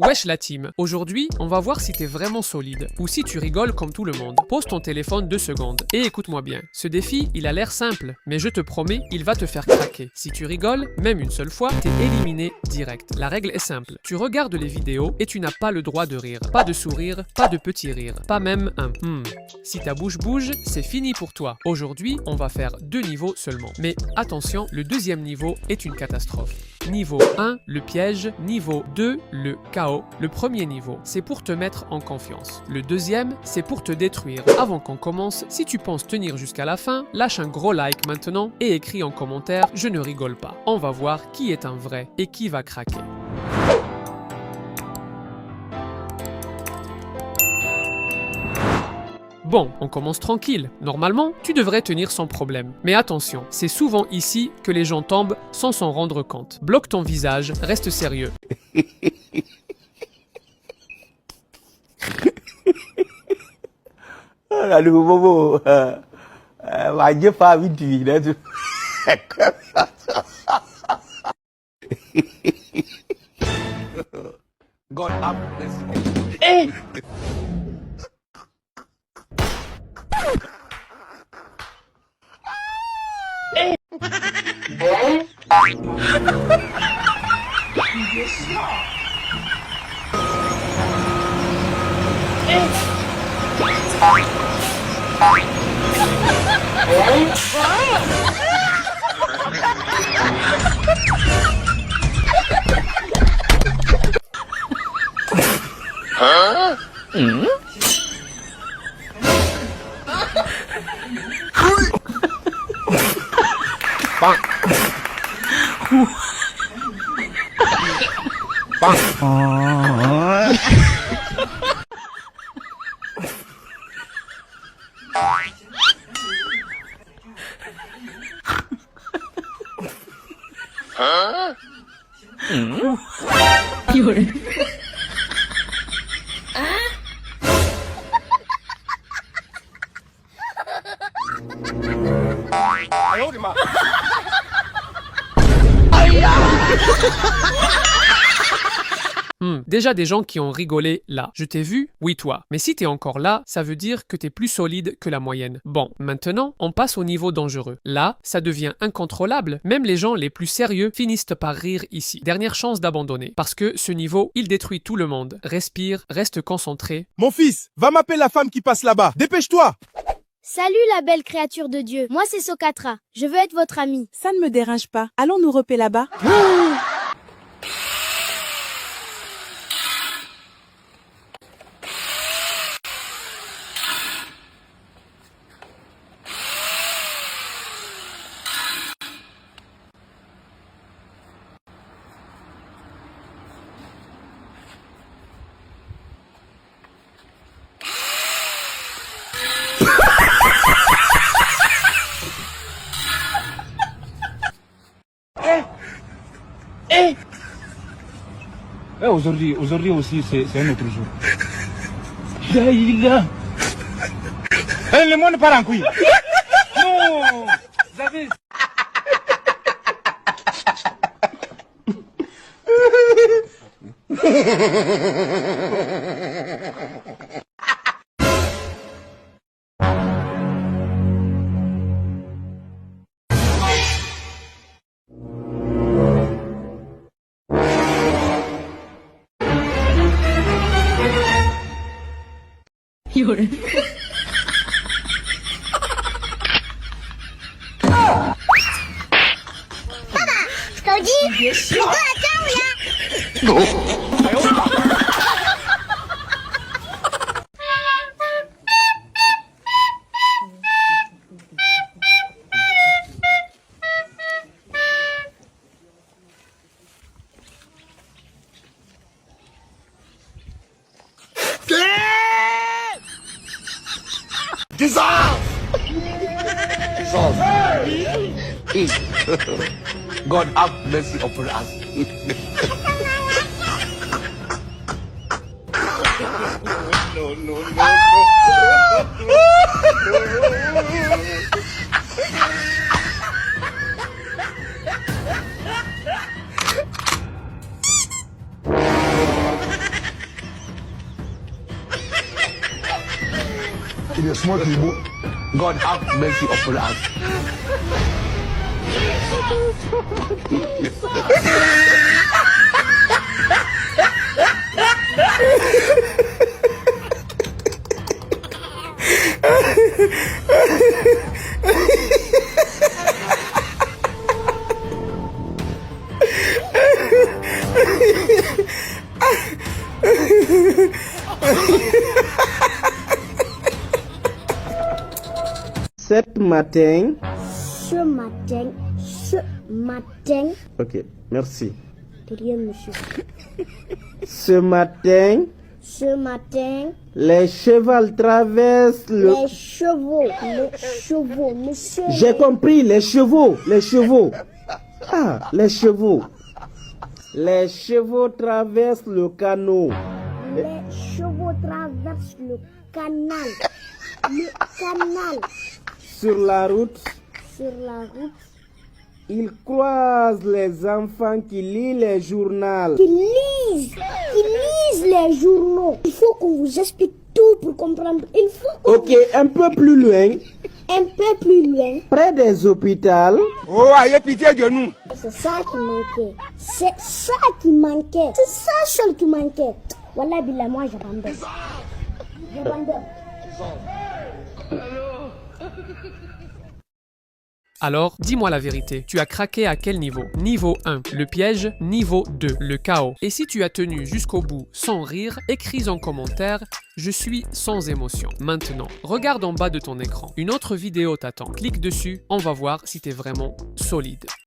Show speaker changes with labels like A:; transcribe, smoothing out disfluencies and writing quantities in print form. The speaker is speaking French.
A: Wesh la team, aujourd'hui on va voir si t'es vraiment solide ou si tu rigoles comme tout le monde. Pose ton téléphone 2 secondes et écoute-moi bien. Ce défi, il a l'air simple, mais je te promets, il va te faire craquer. Si tu rigoles, même une seule fois, t'es éliminé direct. La règle est simple, tu regardes les vidéos et tu n'as pas le droit de rire. Pas de sourire, pas de petit rire, pas même un Si ta bouche bouge, c'est fini pour toi. Aujourd'hui, on va faire 2 niveaux seulement. Mais attention, le deuxième niveau est une catastrophe. Niveau 1, le piège. Niveau 2, le chaos. Le premier niveau, c'est pour te mettre en confiance. Le deuxième, c'est pour te détruire. Avant qu'on commence, si tu penses tenir jusqu'à la fin, lâche un gros like maintenant et écris en commentaire « Je ne rigole pas ». On va voir qui est un vrai et qui va craquer. Bon, on commence tranquille. Normalement, tu devrais tenir sans problème. Mais attention, c'est souvent ici que les gens tombent sans s'en rendre compte. Bloque ton visage, reste sérieux.
B: God have mercy.
A: Déjà des gens qui ont rigolé là. Je t'ai vu? Oui toi. Mais si t'es encore là, ça veut dire que t'es plus solide que la moyenne. Bon, maintenant, on passe au niveau dangereux. Là, ça devient incontrôlable. Même les gens les plus sérieux finissent par rire ici. Dernière chance d'abandonner. Parce que ce niveau, il détruit tout le monde. Respire, reste concentré.
C: Mon fils, va m'appeler la femme qui passe là-bas. Dépêche-toi!
D: Salut la belle créature de Dieu. Moi c'est Sokatra. Je veux être votre amie.
E: Ça ne me dérange pas. Allons nous reper là-bas.
F: Aujourd'hui aussi, c'est un autre jour. Le monde part en couille. Non, vous avez...
B: God have mercy upon us. in a small table. God have mercy upon us.
G: Ce matin.
D: Ce matin.
G: Ok, merci.
D: De rien, monsieur.
G: Ce matin.
D: Ce matin.
G: Les chevaux traversent le...
D: Les chevaux, monsieur.
G: J'ai compris, les chevaux. Ah, les chevaux. Les chevaux traversent le canot.
D: Les chevaux traversent le canal.
G: Sur la route, ils croisent les enfants qui lisent les journaux.
D: Qui lisent les journaux. Il faut qu'on vous explique tout pour comprendre. Il faut qu'on
G: Ok, un peu plus loin,
D: près
G: des hôpitaux,
C: Oh, ayez pitié de nous.
D: C'est ça qui manquait. C'est ça seul qui manquait. Wallah billah, moi j'abandonne.
A: Alors, dis-moi la vérité, tu as craqué à quel niveau? Niveau 1, le piège, niveau 2, le chaos. Et si tu as tenu jusqu'au bout sans rire, écris en commentaire « Je suis sans émotion ». Maintenant, regarde en bas de ton écran. Une autre vidéo t'attend. Clique dessus, on va voir si t'es vraiment solide.